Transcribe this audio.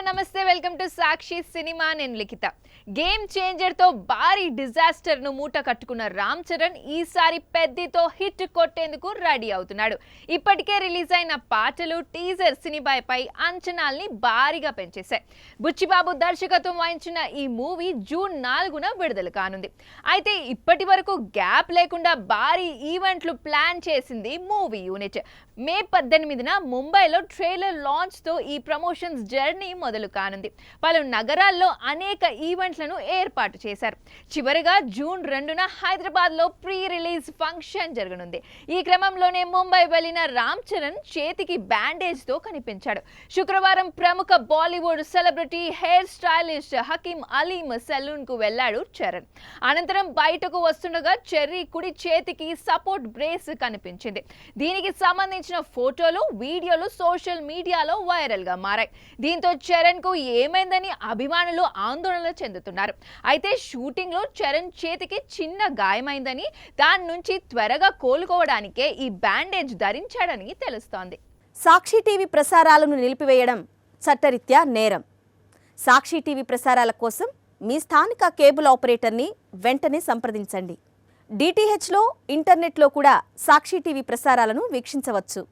నమస్తే welcome to Sakshi cinema నేను లిఖిత game changer తో భారీ డిజాస్టర్ ను మూట కట్టుకున్న రామ్ చరణ్ ఈసారి పెద్దితో హిట్ కొట్టేందుకు రెడీ అవుతున్నాడు. ఇప్పటికే రిలీజ్ అయిన పాటలు టీజర్ సినిమాపై అంచనాల్ని భారీగా పెంచేశాయి. బుచ్చిబాబు దర్శకత్వం వహించిన ఈ మూవీ జూన్ 4న విడుదల కానుంది. అయితే ఇప్పటి వరకు గ్యాప్ లేకుండా భారీ ఈవెంట్లు ప్లాన్ చేసింది మూవీ యూనిట్. మే 18న ముంబైలో ట్రైలర్ లాంచ్ తో ఈ ప్రమోషన్స్ జర్నీ మొదలు కానుంది. పలు నగరాల్లో అనేక ఈవెంట్లను ఏర్పాటు చేశారు. చివరిగా జూన్ 2న హైదరాబాద్లో ప్రీ రిలీజ్ ఫంక్షన్ జరగనుంది. ఈ క్రమంలోనే ముంబై వెళ్లిన రామ్ చరణ్ చేతికి బ్యాండేజ్ తో కనిపించాడు. శుక్రవారం ప్రముఖ Bollywood celebrity hair stylist Hakim Aalim salon కు వెళ్లాడు చరణ్. అనంతరం బయటకు వస్తుండగా చెర్రీ కుడి చేతికి సపోర్ట్ బ్రేస్ కనిపించింది. దీనికి సంబంధించిన ఫోటోలు వీడియోలు సోషల్ మీడియాలో వైరల్ గా మారాయి. దీంతో చరణ్ కు ఏమైందని అభిమానులు ఆందోళన చెందుతున్నారు. అయితే షూటింగ్ లో చరణ్ చేతికి చిన్న గాయమైందని దాని నుంచి త్వరగా కోలుకోవడానికే ఈ బ్యాండేజ్ ధరించాడని తెలుస్తోంది. సాక్షి టీవీ ప్రసారాలను నిలిపివేయడం చట్టరీత్యా నేరం. సాక్షి టీవీ ప్రసారాల కోసం మీ స్థానిక కేబుల్ ఆపరేటర్ని వెంటనే సంప్రదించండి. డిటిహెచ్లో ఇంటర్నెట్లో కూడా సాక్షి టీవీ ప్రసారాలను వీక్షించవచ్చు.